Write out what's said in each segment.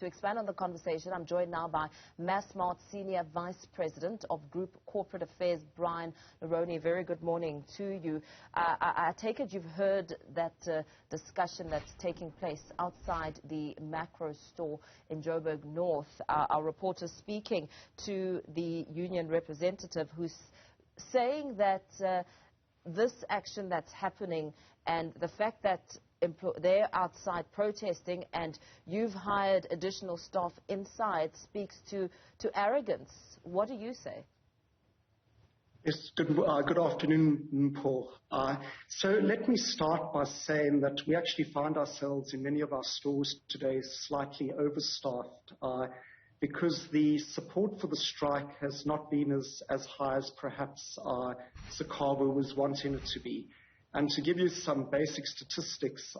To expand on the conversation, I'm joined now by Massmart Senior Vice President of Group Corporate Affairs, Brian Leroni. Very good morning to you. I take it you've heard that discussion that's taking place outside the Macro store in Joburg North. Our reporter speaking to the union representative who's saying that this action that's happening and the fact that they're outside protesting and you've hired additional staff inside speaks to arrogance. What do you say? Yes, good afternoon, Paul. So let me start by saying that we actually find ourselves in many of our stores today slightly overstaffed because the support for the strike has not been as high as perhaps SACCAWU was wanting it to be. And to give you some basic statistics,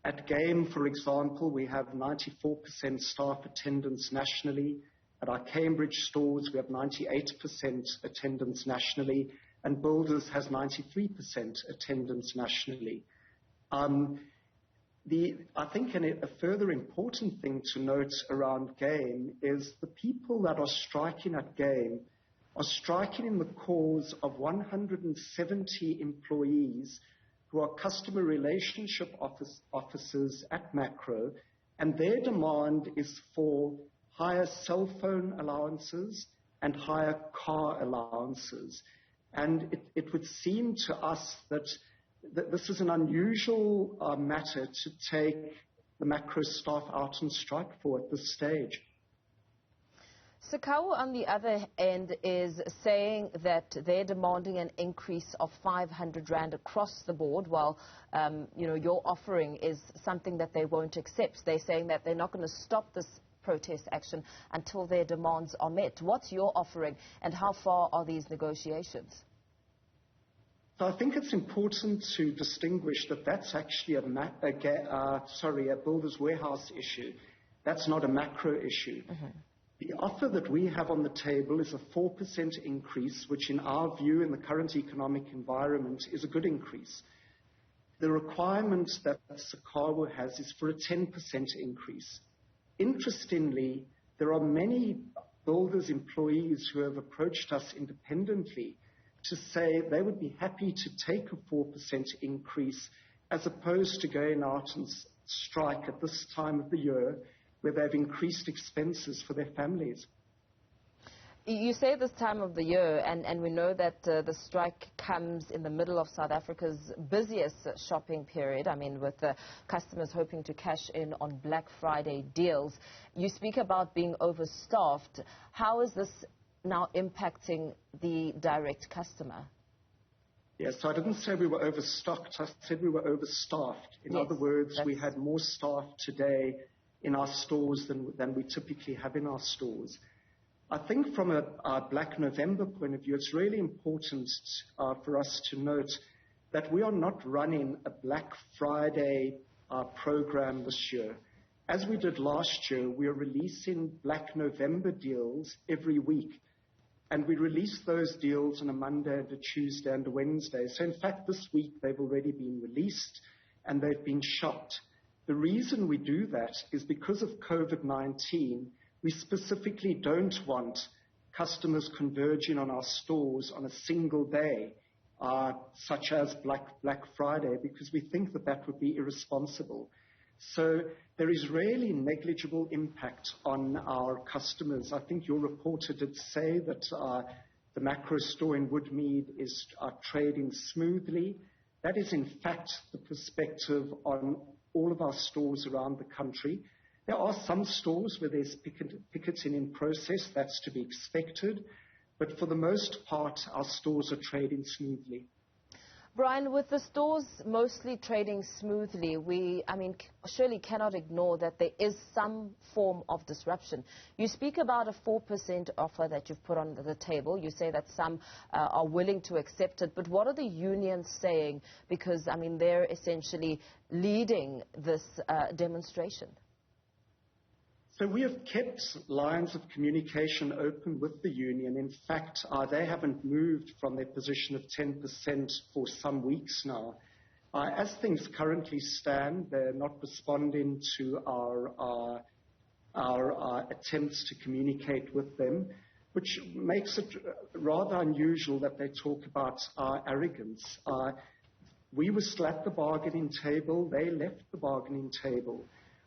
at Game, for example, we have 94% staff attendance nationally. At our Cambridge stores, we have 98% attendance nationally, and Builders has 93% attendance nationally. I think a further important thing to note around Game is the people that are striking at Game are striking in the cause of 170 employees who are customer relationship officers at Macro, and their demand is for higher cell phone allowances and higher car allowances. And it would seem to us that this is an unusual matter to take the Macro staff out on strike for at this stage. SACCAWU, on the other end, is saying that they're demanding an increase of 500 Rand across the board, while your offering is something that they won't accept. They're saying that they're not going to stop this protest action until their demands are met. What's your offering, and how far are these negotiations? So I think it's important to distinguish that that's actually a Builders Warehouse issue. That's not a Macro issue. Mm-hmm. The offer that we have on the table is a 4% increase, which in our view in the current economic environment is a good increase. The requirement that SACCAWU has is for a 10% increase. Interestingly, there are many Builders employees who have approached us independently to say they would be happy to take a 4% increase as opposed to going out and strike at this time of the year, where they've increased expenses for their families. You say this time of the year, and we know that the strike comes in the middle of South Africa's busiest shopping period, with customers hoping to cash in on Black Friday deals. You speak about being overstaffed. How is this now impacting the direct customer? Yes, so I didn't say we were overstocked, I said we were overstaffed. In other words, we had more staff today in our stores than we typically have in our stores. I think from a Black November point of view, it's really important for us to note that we are not running a Black Friday program this year. As we did last year, we are releasing Black November deals every week. And we release those deals on a Monday and a Tuesday and a Wednesday. So in fact, this week they've already been released and they've been shopped. The reason we do that is because of COVID-19, we specifically don't want customers converging on our stores on a single day, such as Black Friday, because we think that would be irresponsible. So there is really negligible impact on our customers. I think your reporter did say that the Macro store in Woodmead is trading smoothly. That is in fact the perspective on all of our stores around the country. There are some stores where there's picketing in process. That's to be expected. But for the most part, our stores are trading smoothly. Brian, with the stores mostly trading smoothly, we surely cannot ignore that there is some form of disruption. You speak about a 4% offer that you've put on the table. You say that some are willing to accept it. But what are the unions saying? Because, they're essentially leading this demonstration. So we have kept lines of communication open with the union. In fact, they haven't moved from their position of 10% for some weeks now. As things currently stand, they're not responding to our our attempts to communicate with them, which makes it rather unusual that they talk about our arrogance. We were still at the bargaining table. They left the bargaining table.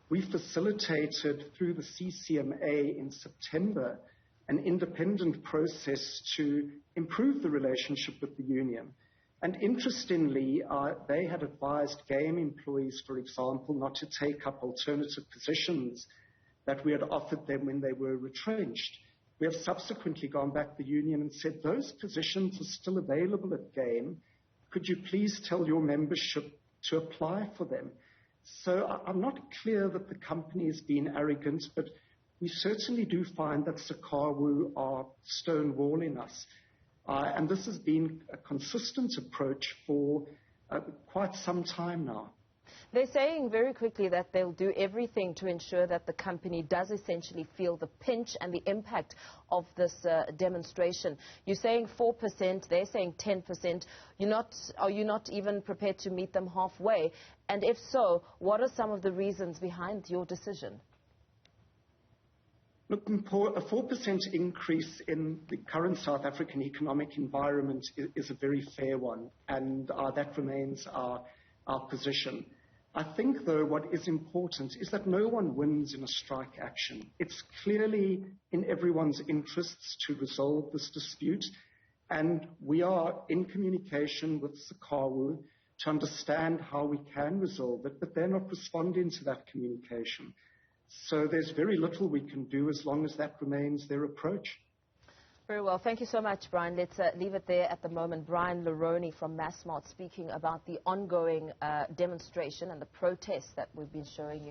We facilitated through the CCMA in September an independent process to improve the relationship with the union. And interestingly, they had advised game employees, for example, not to take up alternative positions that we had offered them when they were retrenched. We have subsequently gone back to the union and said, those positions are still available at game. Could you please tell your membership to apply for them? So I'm not clear that the company is being arrogant, but we certainly do find that SACCAWU are stonewalling us. And this has been a consistent approach for quite some time now. They're saying very quickly that they'll do everything to ensure that the company does essentially feel the pinch and the impact of this demonstration. You're saying 4%, they're saying 10%. Are you not even prepared to meet them halfway? And if so, what are some of the reasons behind your decision? Look, a 4% increase in the current South African economic environment is a very fair one, and that remains our position. I think, though, what is important is that no one wins in a strike action. It's clearly in everyone's interests to resolve this dispute, and we are in communication with SACCAWU to understand how we can resolve it, but they're not responding to that communication. So there's very little we can do as long as that remains their approach. Very well. Thank you so much, Brian. Let's leave it there at the moment. Brian Leroni from Massmart speaking about the ongoing demonstration and the protests that we've been showing you.